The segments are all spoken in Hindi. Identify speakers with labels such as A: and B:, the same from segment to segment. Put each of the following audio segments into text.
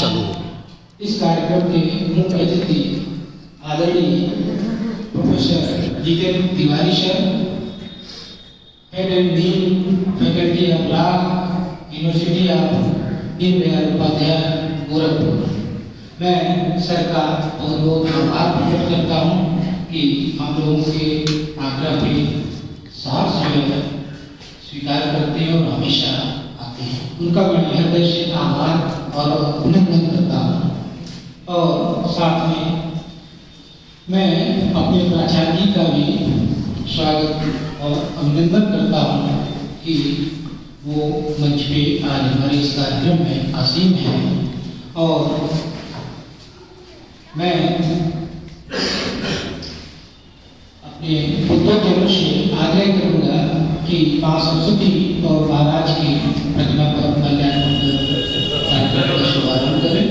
A: चालू होगी।
B: इस कार्यक्रम के मुख्य अतिथि आदरणीय professor Jitendra Tiwari sir, head and dean faculty of law, university of Deendayal Upadhyay Gorakhpur. मैं सर का बहुत बहुत आभार प्रकट करता हूँ कि हम लोगों के आग्रह पे साहस जो स्वीकार करते हैं और हमेशा आते हैं। उनका मैं हृदय से आभार और अभिनंदन करता हूँ। और साथ में मैं अपने प्राचार्य का भी स्वागत और अभिनंदन करता हूँ कि वो मंच पे आज हमारे इस कार्यक्रम में आसीन है। और मैं अपने बुद्धिजनों से आग्रह करूँगा कि माँ सरस्वती और महाराज की प्रतिमा पर माल्यार्पण कर कार्यक्रम का शुभारंभ करें।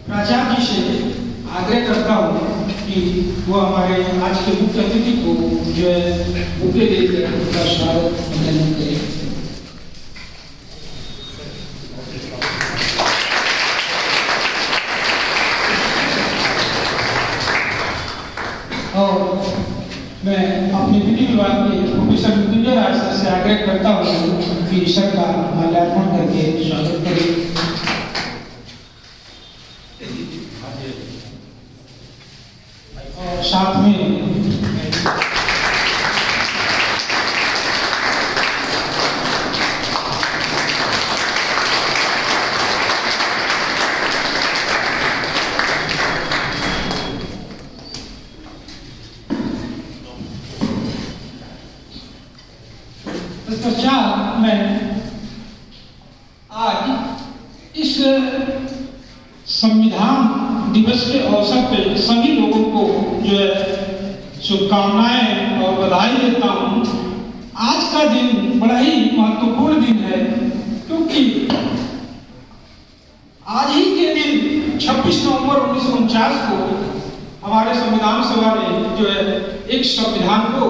B: प्राचार्य जी से आग्रह करता हूँ कि वो हमारे आज के मुख्य अतिथि को जो है बुके देकर उनका स्वागत अभिनंदन करें। और मैं अपने विधि विभाग के प्रोफेसर मृत्युंजय राज सर से आग्रह करता हूँ कि सर का माल्यार्पण करके स्वागत करें। और साथ में तत्पश्चात मैं आज इस संविधान दिवस के अवसर पर सभी लोगों को जो है शुभकामनाएं और बधाई देता हूँ। आज का दिन बड़ा ही महत्वपूर्ण दिन है क्योंकि आज ही के दिन 26 नवंबर 1949 को हमारे संविधान सभा ने जो है एक संविधान को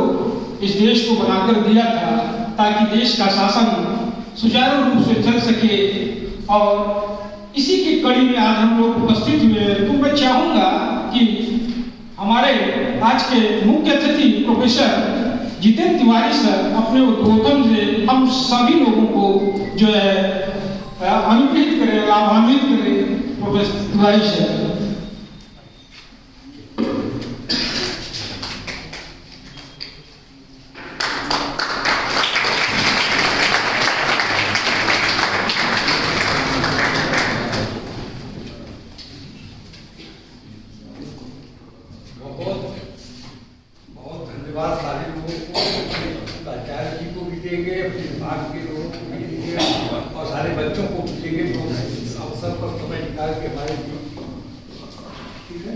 B: इस देश को बनाकर दिया था ताकि देश का शासन सुचारू रूप से चल सके। और इसी की कड़ी में आज हम लोग उपस्थित हुए हैं। तो मैं चाहूंगा कि हमारे आज के मुख्य अतिथि प्रोफेसर जितेंद्र तिवारी सर अपने उद्बोधन से हम सभी लोगों को जो है अनुप्रेरित करें, लाभान्वित करें। Professor Tiwari sir.
C: सारे लोगों को, आचार्य जी को भी देंगे, अपने विभाग के लोगों को भी देंगे और सारे बच्चों को भी देंगे। तो अवसर पर समय निकाल के हमारे ठीक है।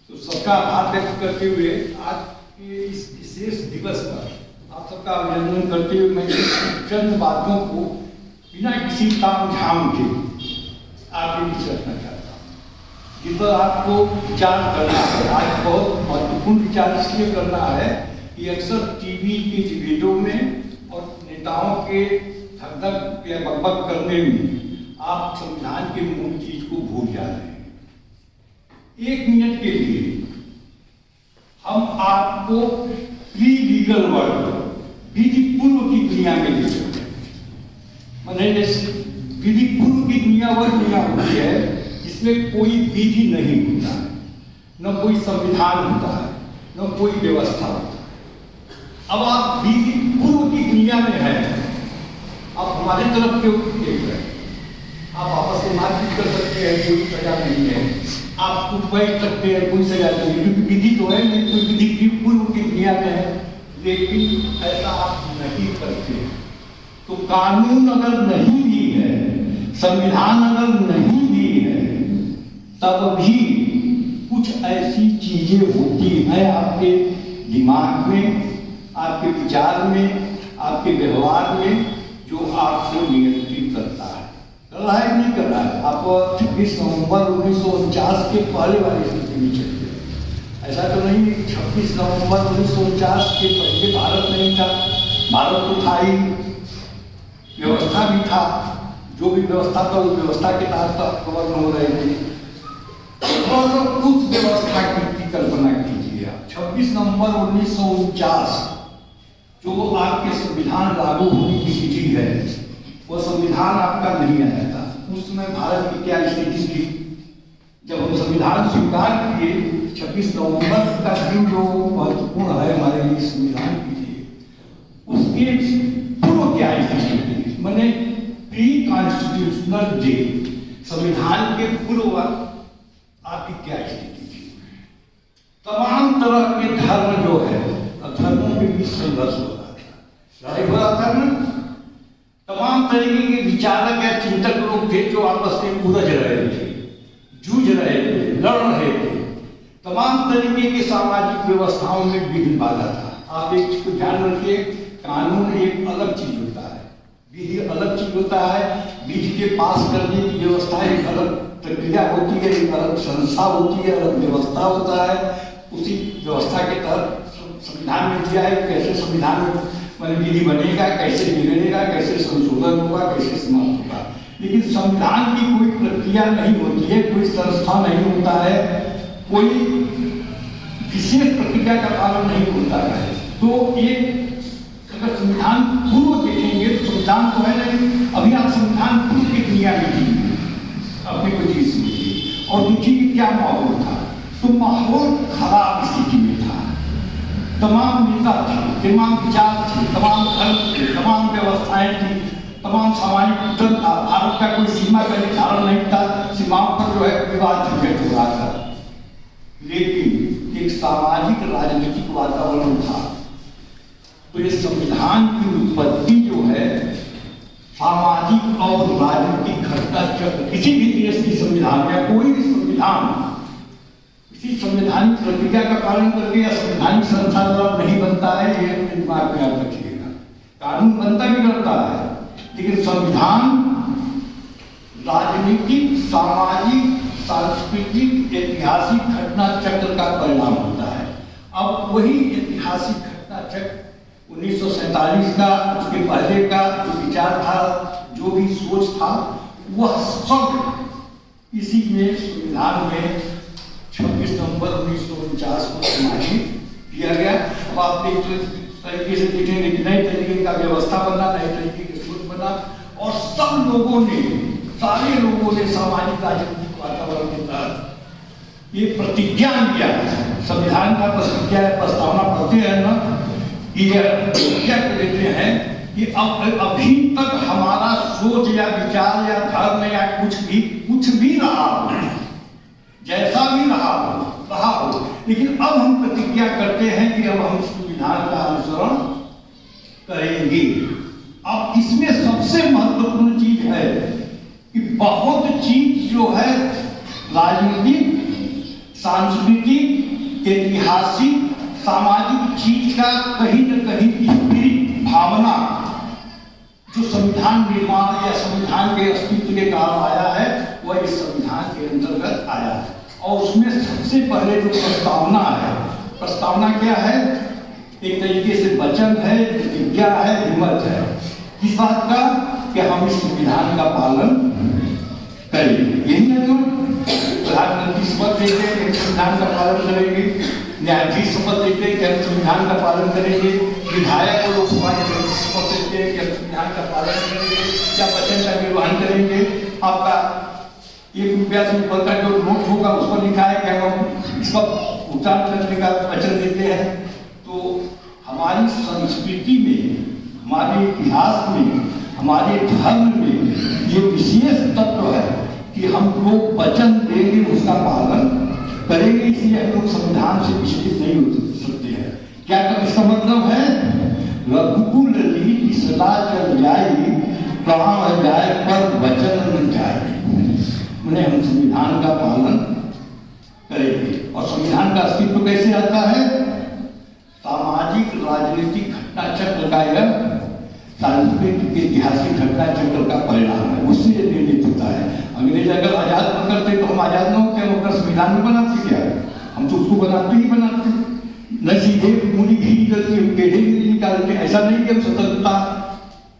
C: तो सबका आभार व्यक्त करते हुए आज के इस विशेष दिवस पर आप सबका अभिनंदन करते हुए मैं चंद बातों को बिना किसी ताम झाम के आपके बीच रखना चाहता हूँ, जिस पर आपको विचार करना है। आज बहुत महत्वपूर्ण विचार इसलिए करना है कि अक्सर टीवी के डिबेटों में और नेताओं के धक या बकबक करने में आप संविधान के मूल चीज को भूल जा रहे हैं। एक मिनट के लिए हम आपको प्री लीगल वर्ड, विधि पूर्व की दुनिया में ले सकते हैं। मैंने विधि पूर्व की दुनिया वह दुनिया होती है जिसमें कोई विधि नहीं होता है, न कोई संविधान होता है, न कोई व्यवस्था होता है। अब आप विधि पूर्व की दुनिया में हैं, आप हमारे तरफ के देख रहे हैं, आप आपस में मारपीट कर सकते हैं, कोई सजा नहीं है, आप कुछ बैठ सकते हैं, कोई सजा नहीं है, क्योंकि विधि तो है नहीं, कोई विधि की पूर्व की दुनिया में है। लेकिन ऐसा आप नहीं करते। तो कानून अगर नहीं भी है, संविधान अगर नहीं भी है, तब भी कुछ ऐसी चीजें होती हैं आपके दिमाग में, आपके विचार में, आपके व्यवहार में, जो आपको नियंत्रित करता है। कर रहा है नहीं कर रहा है? आप 26 नवंबर 1949 के पहले वाली स्थिति में चलिए। ऐसा तो नहीं 26 नवंबर 1949 के पहले भारत नहीं था, भारत तो था ही, व्यवस्था भी था, जो भी व्यवस्था था उस व्यवस्था के तहत गवर्न हो रहे थे। और उस व्यवस्था की कल्पना कीजिए आप। 26 नवंबर 1949 जो आपके संविधान लागू होने की तिथि है, वो संविधान आपका नहीं आया था। उस समय भारत की क्या स्थिति थी? जब हम संविधान स्वीकार किए, 26 नवंबर का दिन जो महत्वपूर्ण है हमारे लिए संविधान के लिए, उसके पूर्व क्या स्थिति थी? मैंने प्री कॉन्स्टिट्यूशनल डे, संविधान के पूर्व आपकी क्या स्थिति थी? तमाम तरह के धर्म जो है, धर्मों के बीच संघर्ष हो रहा था, लड़ाई हो रहा था ना। तमाम तरीके के विचारक या चिंतक लोग थे जो आपस में उलझ रहे थे, जूझ रहे थे, लड़ रहे थे। तमाम तरीके के सामाजिक व्यवस्थाओं में विघ्न बाधा था। आप एक चीज को ध्यान रखिए, कानून एक अलग चीज होता है, विधि अलग चीज होता है। विधि के पास करने की व्यवस्था एक अलग प्रक्रिया होती है, एक अलग संस्था होती है, अलग व्यवस्था होता है। उसी व्यवस्था के तहत संविधान में दिया है कैसे संविधान में विधि बनेगा, कैसे बिगड़ेगा, कैसे संशोधन होगा, कैसे समाप्त होगा। लेकिन संविधान की कोई प्रक्रिया नहीं होती है, कोई संस्था नहीं होता है, कोई विशेष प्रक्रिया का पालन नहीं होता है। तो एक अगर संविधान पूर्व देखेंगे तो संविधान तो है नहीं। अभी आप संविधान पूर्व की दुनिया में जी अपनी को जी समझिए और देखिए कि क्या माहौल था। तो माहौल खराब स्थिति में था, तमाम नेता थे, तमाम विचार थे, तमाम धर्म थे, तमाम व्यवस्थाएं थी, तमाम सामाजिक वितरण था। भारत का कोई सीमा का निर्धारण नहीं था, सीमाओं पर जो है विवाद व्यक्त हो रहा था। लेकिन एक सामाजिक राजनीतिक वातावरण था। तो ये संविधान की उत्पत्ति जो है सामाजिक और राजनीतिक घटना चक्र, किसी भी देश की संविधान या कोई भी संविधान किसी संवैधानिक प्रक्रिया का पालन करके या संवैधानिक संस्था द्वारा नहीं बनता है, ये दिमाग में याद रखिएगा। कानून बनता भी करता है, लेकिन संविधान राजनीतिक, सामाजिक, सांस्कृतिक, ऐतिहासिक घटना चक्र का परिणाम होता है। अब वही ऐतिहासिक घटना चक्र 1947 का, उसके पहले का जो विचार था, जो भी सोच था, वह सब इसी में संविधान में 26 नवंबर 1949 को समाहित किया गया। अब आप एक तरीके से देखेंगे कि नए तरीके का व्यवस्था बना, नए तरीके की सोच बना और सब लोगों ने, सारे लोगों ने सामाजिक राजनीतिक वातावरण के तहत ये प्रतिज्ञा लिया। संविधान का प्रतिज्ञा प्रस्तावना पढ़ते हैं ना, ये क्या कहते हैं कि अब अभी तक हमारा सोच या विचार या धर्म या कुछ भी रहा हो, जैसा भी रहा हो, लेकिन अब हम प्रतिज्ञा करते हैं कि अब हम संविधान का अनुसरण करेंगे। अब इसमें सबसे महत्वपूर्ण चीज है कि बहुत चीज जो है राजनीतिक, सांस्कृतिक, ऐतिहासिक, सामाजिक चीज का कहीं न कहीं स्पिरिट, भावना जो संविधान निर्माण या संविधान के अस्तित्व के कारण आया है, वह इस संविधान के अंतर्गत आया है। और उसमें सबसे पहले जो प्रस्तावना है, प्रस्तावना क्या है? एक तरीके से वचन है, प्रतिज्ञा है, हिम्मत है इस बात का कि हम इस संविधान का पालन करेंगे। यही है जो प्रधानमंत्री शपथ लेते हैं कि संविधान का पालन करेंगे, न्यायाधीश शपथ लेते हैं कि हम संविधान का पालन करेंगे, विधायक और लोकसभा के शपथ लेते हैं कि हम संविधान का पालन करेंगे, क्या वचन का निर्वहन करेंगे। आपका 1 रुपया से ऊपर का जो नोट होगा उस पर लिखा है कि हम इसका भुगतान करने का वचन देते हैं। तो हमारी संस्कृति में, हमारे इतिहास में, हमारे धर्म में ये विशेष तत्व है कि हम लोग वचन देंगे उसका पालन करेंगे, इसलिए हम लोग संविधान से विचलित नहीं हो सकते हैं। क्या इसका मतलब है? रघुकुल रीति सदा चल जाए, प्राण जाए पर वचन न जाए। उन्हें हम संविधान का पालन करेंगे। और संविधान का अस्तित्व कैसे आता है? सामाजिक राजनीतिक घटना चक्र का यह सांस्कृतिक ऐतिहासिक घटना चक्र का परिणाम है, उससे निर्मित होता है। अंग्रेज अगर आजाद न करते तो हम आजाद न होते, हम अपना संविधान में बनाते क्या? हम तो उसको बनाते ही बनाते, न सीधे मूली घी करके टेढ़े निकालते। ऐसा नहीं कि हम स्वतंत्रता,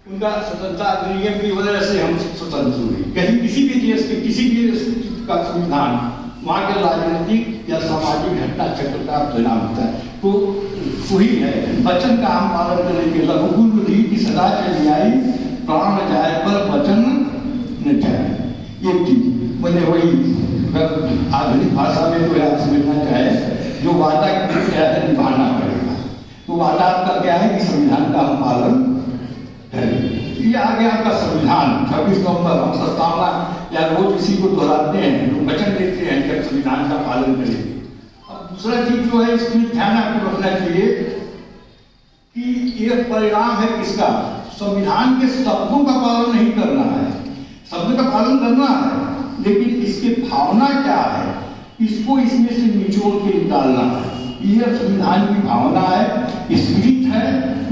C: उनका स्वतंत्रता अधिनियम की वजह से हम स्वतंत्र हुए। कहीं किसी भी देश के किसी भी देश का संविधान वहाँ के राजनीतिक या सामाजिक घटना चक्र का परिणाम होता है। तो वही है, वचन का हम पालन करेंगे। रघुकुल रीति सदा चली आई, प्राण जाए पर वचन न जाए। एक चीज मैंने वही आधुनिक भाषा में तो आप समझना चाहे, जो वादा क्या है निभाना पड़ेगा। तो वादा आपका क्या है कि संविधान का हम पालन करेंगे। ये आ गया आपका संविधान। 26 नवंबर हम प्रस्तावना या रोज इसी को दोहराते हैं, लोग वचन देते हैं कि संविधान का पालन करेंगे। अब दूसरा चीज जो है इसमें ध्यान आपको रखना चाहिए कि ये परिणाम है किसका? संविधान के शब्दों का पालन नहीं करना है, शब्द का पालन करना है, लेकिन इसकी भावना क्या है इसको इसमें से निचोड़ के निकालना है। यह संविधान की भावना है, स्पिरिट है,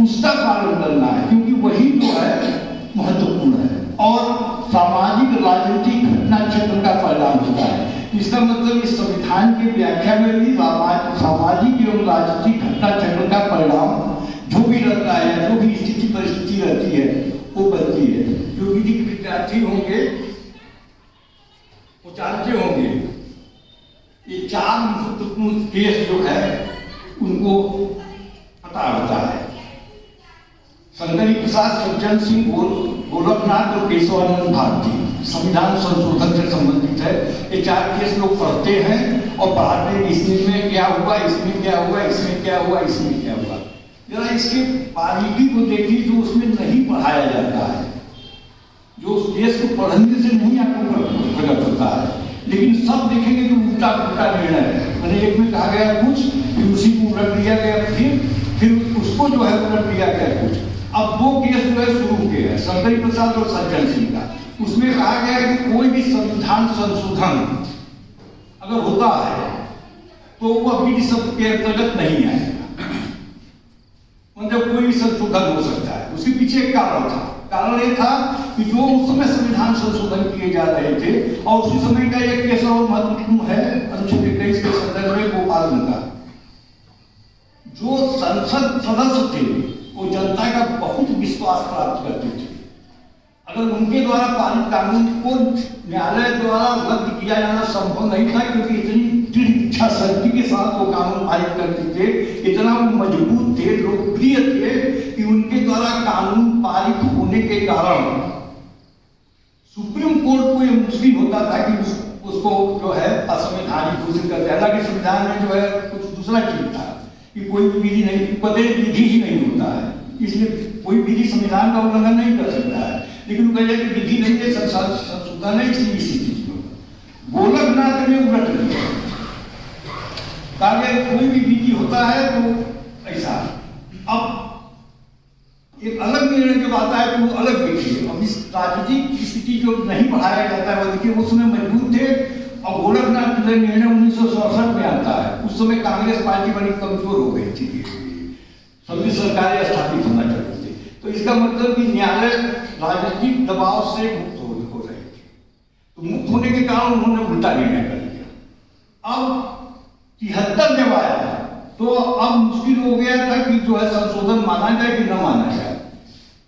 C: उसका पालन करना है, क्योंकि वही जो है महत्वपूर्ण है और सामाजिक राजनीतिक घटना चक्र का परिणाम होता है। इसका मतलब इस संविधान की व्याख्या में भी सामाजिक एवं राजनीतिक घटना चक्र का परिणाम जो भी रहता है, जो भी स्थिति परिस्थिति रहती है वो बनती है। जो विधि के विद्यार्थी होंगे वो जानते होंगे ये 4 महत्वपूर्ण केस जो है उनको पता होता है। शंकरी प्रसाद, सज्जन सिंह, गोरखनाथ और केशवानंद भारती संविधान संशोधन से संबंधित है। ये 4 केस लोग पढ़ते हैं और पढ़ाते हैं इसमें क्या हुआ, इसमें क्या हुआ, इसमें क्या हुआ, इसमें क्या हुआ। जरा इसके बारीकी को देखिए जो उसमें नहीं पढ़ाया जाता है, जो उस केस को पढ़ने से नहीं आपको प्रकट होता है, लेकिन सब देखेंगे जो उल्टा पुल्टा निर्णय है। मैंने एक में कहा गया कुछ, फिर उसी को उलट दिया गया, फिर उसको जो है उलट दिया गया कुछ। अब 2 केस जो है शुरू के हैं, शंकरी प्रसाद और सज्जन सिंह का। उसमें कहा गया है कि कोई भी संविधान संशोधन अगर होता है तो वह विधि शब्द के अंतर्गत नहीं आएगा। मतलब कोई भी संशोधन हो सकता है। उसके पीछे एक कारण था। कारण ये था कि जो उस समय संविधान संशोधन किए जा रहे थे और उसी समय का एक केस और महत्वपूर्ण है अनुच्छेद 21 के संदर्भ में गोपाल का। जो संसद सदस्य थे वो जनता का बहुत विश्वास प्राप्त करते थे। अगर उनके द्वारा पारित कानून को न्यायालय द्वारा रद्द किया जाना संभव नहीं था, क्योंकि इतनी दृढ़ इच्छा शक्ति के साथ वो कानून पारित करते थे, इतना वो मजबूत थे, लोकप्रिय थे कि उनके द्वारा कानून पारित होने के कारण सुप्रीम कोर्ट को यह मुश्किल होता था कि उसको जो है असंवैधानिक घोषित कर दिया। हालांकि संविधान में जो है कुछ दूसरा चीज था कि कोई भी विधि नहीं, पदे विधि ही नहीं होता है, इसलिए कोई विधि संविधान का उल्लंघन नहीं कर सकता है। लेकिन वो कहते कि विधि नहीं है, संशोधन है, इसलिए इसी चीज को गोलकनाथ ने उलट दिया। कहा कोई भी विधि होता है तो ऐसा। अब एक अलग निर्णय जब आता है तो अलग देखिए। अब इस राजनीतिक स्थिति जो नहीं बढ़ाया जाता है वो देखिए, उस समय मजबूत थे और गोरखनाथ का निर्णय 1967 में आता है। उस समय कांग्रेस पार्टी बड़ी कमजोर हो गई थी, सभी सरकारें स्थापित होना चाहती थी। तो इसका मतलब कि न्यायालय राजनीतिक दबाव से मुक्त हो रहे थे। तो मुक्त होने के कारण उन्होंने उल्टा निर्णय कर लिया। अब 73 जब आया तो अब मुश्किल हो गया था कि जो है संशोधन माना जाए कि न माना जाए।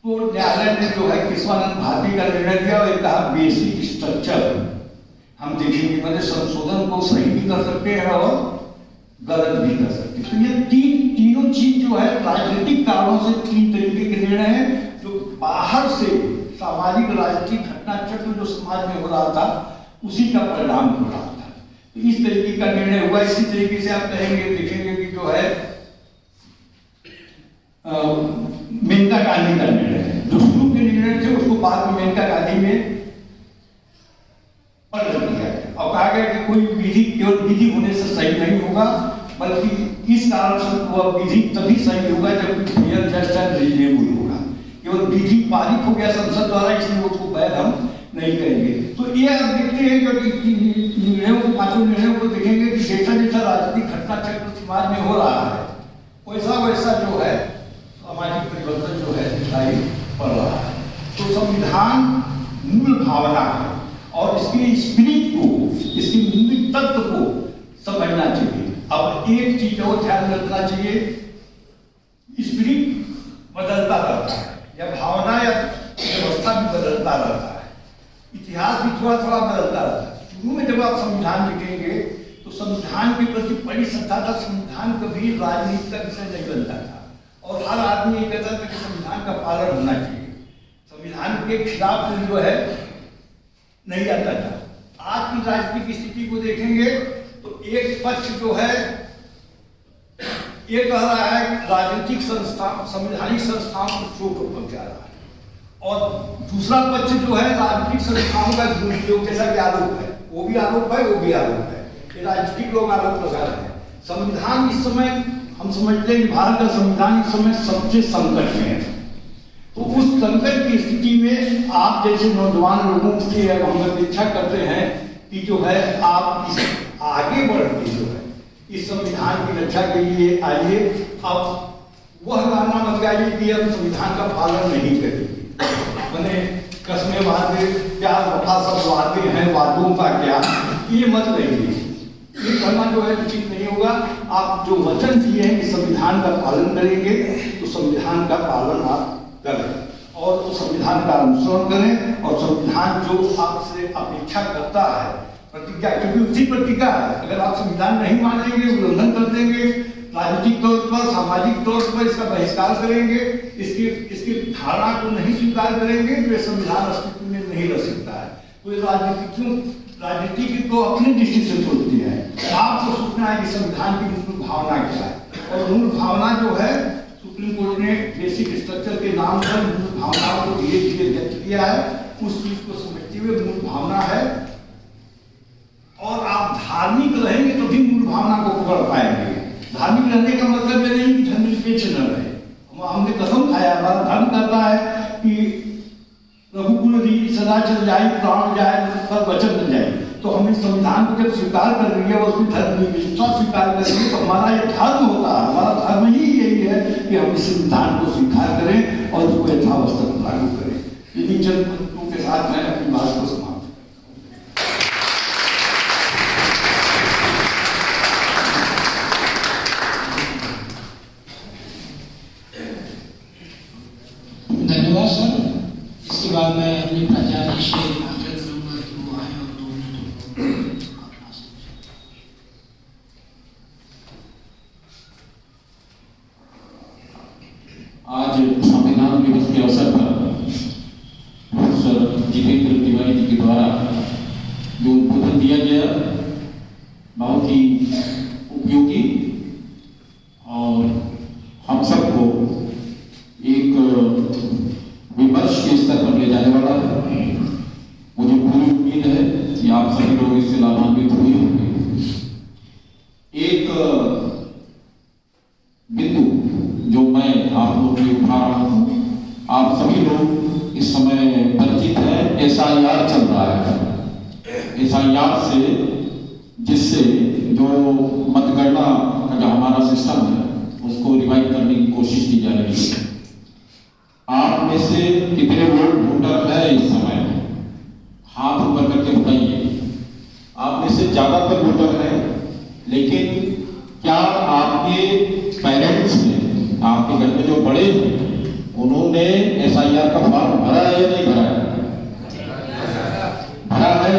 C: तो न्यायालय ने जो है केशवानंद भारती का निर्णय दिया और कहा बेसिक स्ट्रक्चर हम देखेंगे, मैंने संशोधन को सही भी कर सकते हैं और गलत भी कर सकते हैं। तो ये तीनों चीज जो है राजनीतिक कारणों से 3 तरीके के निर्णय हैं जो बाहर से सामाजिक राजनीतिक घटना चक्र जो समाज में हो रहा था उसी का परिणाम हो रहा था। तो इस तरीके का निर्णय हुआ। इसी तरीके से आप कहेंगे, देखेंगे कि जो है मेनका गांधी का निर्णय है। जो शुरू के निर्णय थे उसको बाद में मेनका गांधी में बदल दिया गया और कहा गया कि कोई विधि केवल विधि होने से सही नहीं होगा, बल्कि इस कारण से वह विधि तभी सही होगा जब फेयर, जस्ट एंड रीजनेबल होगा। केवल विधि पारित हो गया संसद द्वारा, इसलिए उसको बैन हम नहीं करेंगे। तो ये अब देखते हैं कि निर्णयों को, पांचों निर्णयों को देखेंगे कि जैसा जैसा राजनीतिक घटना चक्र समाज में हो रहा है वैसा वैसा जो है सामाजिक परिवर्तन जो है दिखाई पड़ रहा है। तो संविधान मूल भावना है और इसके स्पिरिट को, इसके मूल तत्व को समझना चाहिए। अब एक चीज और ध्यान रखना चाहिए, स्पिरिट बदलता रहता है या भावना या व्यवस्था भी बदलता रहता है, इतिहास भी थोड़ा थोड़ा बदलता रहता है। शुरू में जब आप संविधान लिखेंगे तो संविधान के प्रति बड़ी श्रद्धा था, संविधान कभी राजनीति का विषय नहीं बनता था और हर आदमी ये कहता था कि संविधान का पालन होना चाहिए, संविधान के खिलाफ जो है नहीं आता था। आज की राजनीतिक स्थिति को देखेंगे तो एक पक्ष जो है ये कह रहा है कि राजनीतिक संस्था, संवैधानिक संस्थाओं को चोट पहुंचा रहा है और दूसरा पक्ष जो है राजनीतिक संस्थाओं का दुरुपयोग जैसा कि आरोप है, वो भी आरोप है, वो भी आरोप है, ये राजनीतिक लोग आरोप लगा रहे हैं। संविधान इस समय हम समझते हैं कि भारत का संविधान इस समय सबसे संकट में है। तो उस संकट की स्थिति में आप जैसे नौजवान लोगों से हम अपेक्षा करते हैं कि जो है आप इस आगे बढ़ के जो है इस संविधान की रक्षा के लिए आइए। अब वह गाना मत गाइए कि हम संविधान का पालन नहीं करेंगे, मैंने कसमें वादे क्या वफा सब वादे हैं, वादों का क्या, ये मत कहिए, ये कहना जो है उचित नहीं होगा। आप जो वचन दिए हैं कि संविधान का पालन करेंगे तो संविधान का पालन आप करें और उस संविधान का अनुसरण करें और संविधान जो आपसे अपेक्षा करता है प्रतिज्ञा, क्योंकि उसी प्रतिज्ञा है। अगर आप संविधान नहीं मानेंगे, उल्लंघन कर देंगे, राजनीतिक तौर पर, सामाजिक तौर पर इसका बहिष्कार करेंगे, इसकी धारणा को नहीं स्वीकार करेंगे तो ये संविधान अस्तित्व में नहीं रह सकता है। तो ये राजनीति को अपनी दृष्टि से सोचती है, आपको सोचना है कि संविधान की मूल भावना क्या है और मूल भावना जो है सुप्रीम कोर्ट ने बेसिक स्ट्रक्चर के नाम पर मूल भावनाओं को धीरे धीरे व्यक्त किया है। उस चीज को समझते हुए मूल भावना है और आप धार्मिक रहेंगे तो भी मूल भावना को पकड़ पाएंगे। धार्मिक रहने का मतलब ये नहीं कि धर्मनिरपेक्ष न रहे, हमने कसम खाया, हमारा धर्म कहता है कि रघुकुल रीति सदा चल जाए, प्राण जाए पर वचन न जाए। तो हम इस संविधान को जब स्वीकार कर रही है और उसमें धर्मनिरपेक्षता स्वीकार करेंगे तो हमारा ये धर्म होता है, हमारा धर्म ही यही है कि हम इस संविधान को स्वीकार करें और उसको यथावस्था लागू करें। इन्हीं चंद पंक्तियों के साथ मैं अपनी बात को समाप्त।
B: धन्यवाद सर। इसके बाद मैं अपने प्राचार्य से आग्रह करूंगा कि वो आए और 2 मिनट
A: आज संविधान दिवस के अवसर पर प्रोफेसर जितेंद्र तिवारी जी के द्वारा जो उद्बोधन दिया गया बहुत ही उपयोगी और हम सबको एक विमर्श के स्तर पर ले जाने वाला है। मुझे पूरी उम्मीद है कि आप सभी लोग इससे लाभान्वित हुए होंगे। एक बिंदु जो मैं आप लोग के उठा रहा हूं, आप सभी लोग इस समय परिचित हैं, SIR चल रहा है। SIR से जिससे जो मतगणना का जो हमारा सिस्टम है उसको रिवाइव करने की कोशिश की जा रही है। आप में से कितने लोग वोटर है इस समय? हाथ ऊपर करके बताइए। आप में से ज्यादातर वोटर हैं, लेकिन क्या आपके पेरेंट्स ने, आपके घर में जो बड़े हैं, उन्होंने SIR का फॉर्म भरा है या नहीं भरा है? भरा है?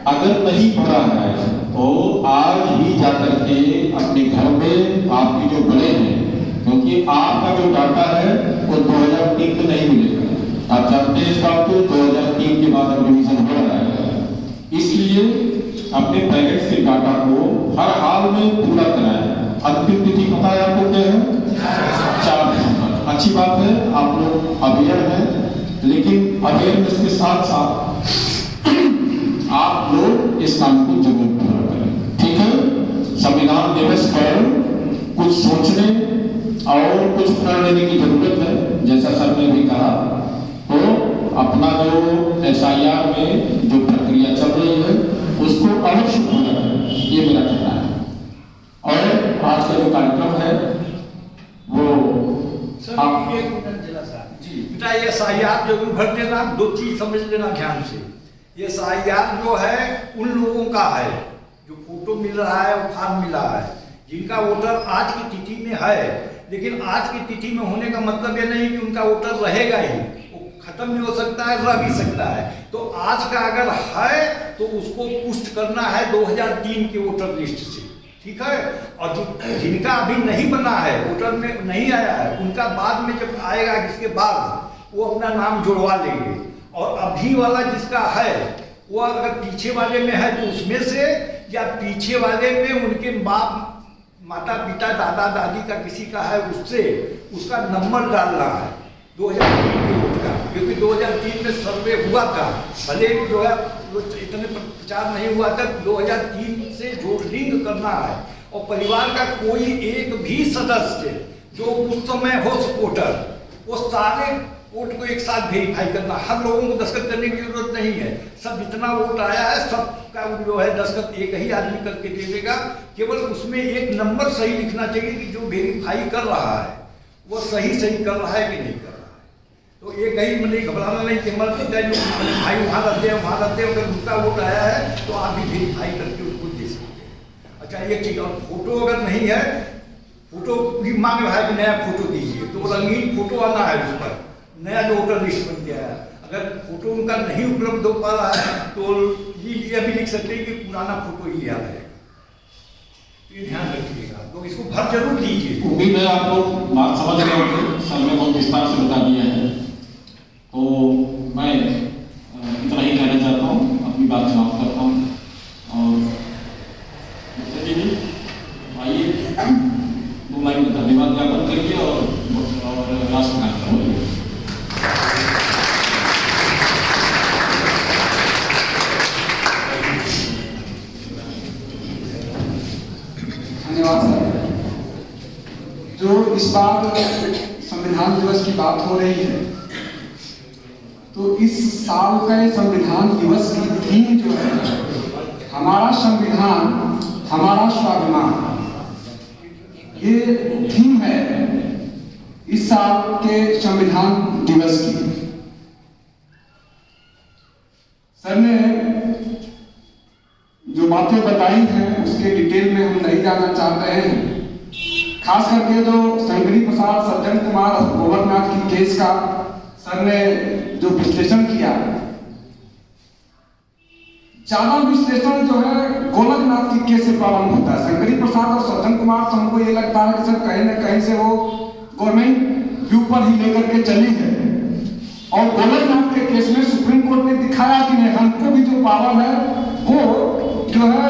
A: अगर नहीं भरा है तो आज ही जाकर के अपने घर में आपके जो बड़े हैं, क्योंकि आपका जो डाटा है वो 2003 में नहीं मिलेगा। आप जानते हैं इस बात को, 2003 के बाद अब रिवीजन हो रहा है, इसलिए अपने पेरेंट्स के डाटा को हर हाल में पूरा कराएं। अंतिम तिथि पता है आपको क्या है? 4 अच्छी बात है, आप लोग अवेयर हैं, लेकिन अवेयरनेस के साथ साथ आप लोग इस काम को जरूर पूरा करें, ठीक है। संविधान दिवस पर कुछ सोचने और कुछ प्रण लेने की जरूरत है, जैसा सर ने भी कहा। तो अपना जो SIR में जो प्रक्रिया चल रही है उसको अवश्य पूरा करें, ये मेरा कहना है। और आज का जो कार्यक्रम है वो
C: सर एक मिनट जिला साहब जी, बेटा ये SIR जरूर भर देना। 2 चीज समझ लेना ध्यान से। ये SIR जो है उन लोगों का है जो फोटो मिल रहा है और फॉर्म मिल रहा है, जिनका वोटर आज की तिथि में है। लेकिन आज की तिथि में होने का मतलब ये नहीं कि उनका वोटर रहेगा ही, वो खत्म भी हो सकता है, रह भी सकता है। तो आज का अगर है तो उसको पुष्ट करना है 2003 के वोटर लिस्ट से, ठीक है। और जिनका अभी नहीं बना है, वोटर में नहीं आया है, उनका बाद में जब आएगा इसके बाद वो अपना नाम जुड़वा लेंगे। और अभी वाला जिसका है वो अगर पीछे वाले में है तो उसमें से, या पीछे वाले में उनके बाप माता पिता दादा दादी का किसी का है उससे उसका नंबर डालना है 2003 के वोट का, क्योंकि 2003 में सर्वे हुआ था। भले जो है इतने प्रचार नहीं हुआ था, 2003 से जो लिंक करना है। और परिवार का कोई एक भी सदस्य जो उस समय हो सपोर्टर, वो सारे वोट को एक साथ वेरीफाई करना। हर लोगों को दस्तखत करने की जरूरत नहीं है। सब जितना वोट आया है सबका जो है दस्तखत एक ही आदमी करके दे देगा। केवल उसमें एक नंबर सही लिखना चाहिए कि जो वेरीफाई कर रहा है वो सही कर रहा है कि नहीं कर रहा है। तो ये कहीं मतलब घबराना नहीं कि हमारे पिताजी भाई वहाँ रहते हैं, अगर उनका वोट आया है तो आप भी वेरीफाई करके उसको दे सकते हैं। अच्छा ये ठीक है। और फोटो अगर नहीं है, फोटो भी मांग रहा है कि नया फोटो दीजिए, तो रंगीन फोटो आना है उस पर, नया जो वोटर लिस्ट बन गया है। अगर फोटो उनका नहीं उपलब्ध हो पा रहा है तो ये भी लिख सकते हैं कि पुराना फोटो ही याद है। ये ध्यान रखिएगा, तो इसको भर जरूर दीजिए।
A: उम्मीद है आप लोग बात समझ रहे होंगे, सर ने बहुत विस्तार से बता दिया है। तो मैं इतना ही कहना चाहता हूँ, अपनी बात समाप्त करता हूँ। और जी आइए 2 लाइन में धन्यवाद ज्ञापन करिए और राष्ट्र कार्यक्रम करिए।
D: धन्यवाद सर। जो इस बार संविधान दिवस की बात हो रही है, तो इस साल का संविधान दिवस की थीम जो है, हमारा संविधान हमारा स्वाभिमान, ये थीम है इस साल के संविधान दिवस की। सर ने जो बातें बताई हैं उसके डिटेल में हम नहीं जाना चाहते हैं। खास करके जो शंकरी प्रसाद सज्जन कुमार और गोरखनाथ की केस का सर ने जो विश्लेषण किया, ज्यादा विश्लेषण जो है गोरखनाथ की केस से प्रारंभ होता है। शंकरी प्रसाद और सज्जन कुमार तो हमको ये लगता है कि सर कहीं न कहीं से वो गवर्नमेंट व्यू पर ही लेकर के चली है। और गोरखनाथ के केस में सुप्रीम कोर्ट ने दिखाया कि नहीं, हमको भी जो पावर है वो जो है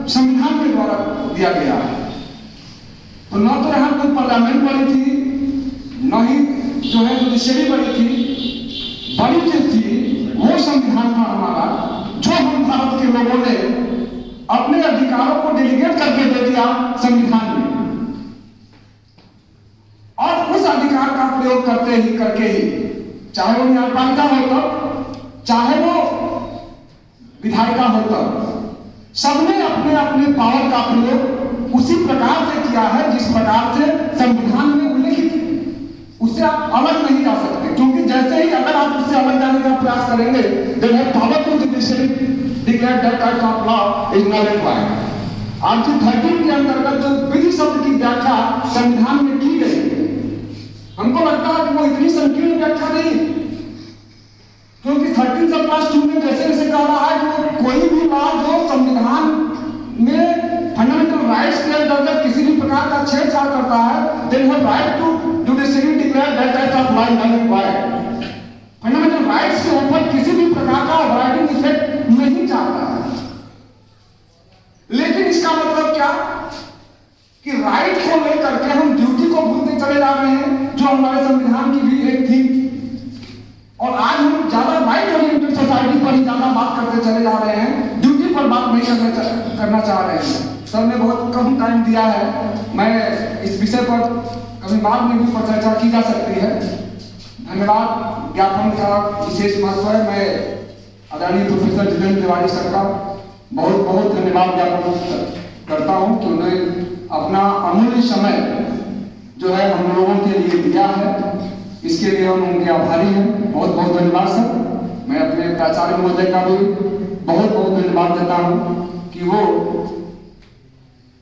D: संविधान के द्वारा दिया गया है। तो न तो यहाँ कोई पार्लियामेंट बड़ी थी, न ही जो है जुडिशरी बड़ी थी। बड़ी जो थी वो संविधान था हमारा, जो हम भारत के लोगों ने अपने अधिकारों को डेलीगेट करके दे दिया संविधान में। और उस अधिकार का प्रयोग करके ही चाहे वो न्यायपालिका हो तब, चाहे वो विधायिका हो तब, सबने अपने अपने पावर का प्रयोग उसी प्रकार से किया है जिस प्रकार से संविधान में उल्लेखित है। उससे आप अलग नहीं जा सकते, क्योंकि जैसे ही अगर आप उससे अलग जाने का प्रयास करेंगे, then have power to judiciary declare that type of law is not required। Article 13 के अंतर्गत जो विधि शब्द की व्याख्या संविधान में की गई, हमको लगता है कि वो इतनी संकीर्ण व्याख्या नहीं, क्योंकि 13 सब क्लास 2 में जैसे जैसे कह रहा है कि कोई भी लॉ जो संविधान में फंडामेंटल राइट्स के अंतर्गत किसी भी प्रकार का छेड़छाड़ करता है, then have right to judiciary declare that type of law is not required। Fundamental rights के ऊपर किसी भी प्रकार का ओवरराइडिंग इफेक्ट नहीं चाहता है। लेकिन इसका मतलब क्या कि राइट को लेकर के हम ड्यूटी को भूलते चले जा रहे हैं, जो हमारे संविधान की भी एक थीम थी। और आज हम ज्यादा राइट ओरिएंटेड सोसाइटी पर ही ज्यादा बात करते चले जा रहे हैं, ड्यूटी पर बात नहीं करना चाह रहे हैं। सर ने बहुत कम टाइम दिया है, मैं इस विषय पर कभी बाद में भी पर चर्चा की जा सकती है। धन्यवाद। ज्ञापन का विशेष महत्व है। मैं आदरणीय प्रोफेसर जितेंद्र तिवारी सर का बहुत बहुत धन्यवाद ज्ञापन करता हूं कि उन्होंने अपना अमूल्य समय जो है हम लोगों के लिए दिया है, इसके लिए हम उनके आभारी हैं। बहुत बहुत धन्यवाद सर। मैं अपने प्राचार्य महोदय का भी बहुत बहुत धन्यवाद देता हूं कि वो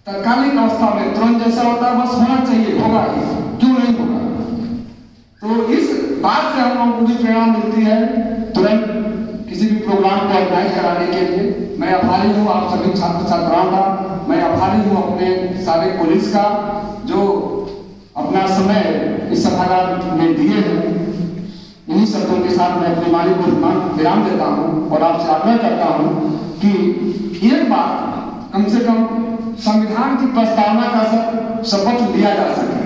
D: तत्कालिक अवस्था में तुरंत जैसा होता है बस होना चाहिए, होगा ही, क्यों नहीं होगा। तो इस बात से हम लोगों को भी प्रेरणा मिलती है तुरंत किसी भी प्रोग्राम को ऑर्गेनाइज कराने के लिए। मैं आभारी हूँ आप सभी छात्र छात्राओं का, मैं आभारी हूँ अपने सारे कॉलेज का जो अपना समय इस सभागार में दिए हैं। इन्हीं शब्दों के साथ मैं अपने वाणी को विराम देता हूँ और आपसे आग्रह करता हूँ कि एक बार कम से कम संविधान की प्रस्तावना का शपथ लिया जा सके।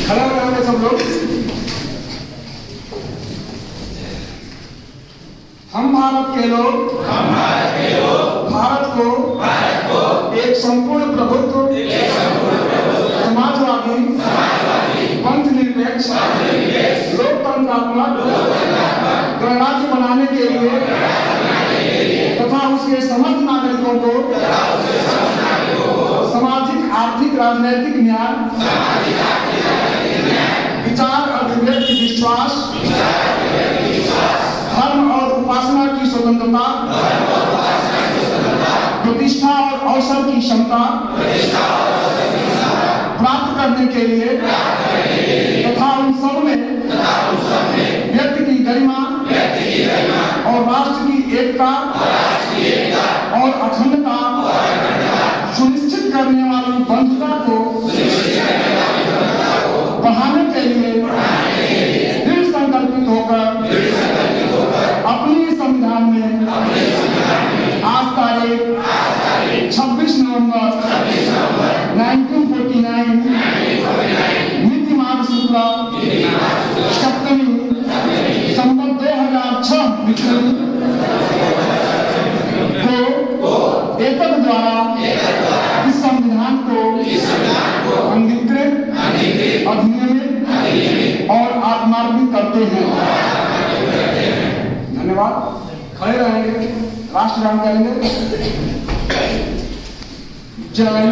D: खड़ा हो जाओगे सब लोग। हम भारत के लोग भारत को एक संपूर्ण प्रभुत्व समाजवादी पंथ निरपेक्ष लोकतंत्रात्मक गणराज्य बनाने के लिए तथा उसके समस्त नागरिकों को सामाजिक आर्थिक राजनैतिक न्याय विचार अभिव्यक्ति विश्वास धर्म और उपासना की स्वतंत्रता प्रतिष्ठा और अवसर की क्षमता प्राप्त करने के लिए तथा उन सब में व्यक्ति की गरिमा और राष्ट्र की एकता और अखंडता सुनिश्चित करने वाली बंधुता को बढ़ाने के लिए दृढ़ संकल्पित होकर अपने संविधान में आज तारीख 26 नवंबर 1949 मिति माघ शुक्ला सप्तमी संवत 2006 विक्रमी को एतद द्वारा इस संविधान को अंगीकृत अधिनियमित और आत्मार्पित करते हैं। धन्यवाद। खड़े रहेंगे, राष्ट्रगान करेंगे। जनगण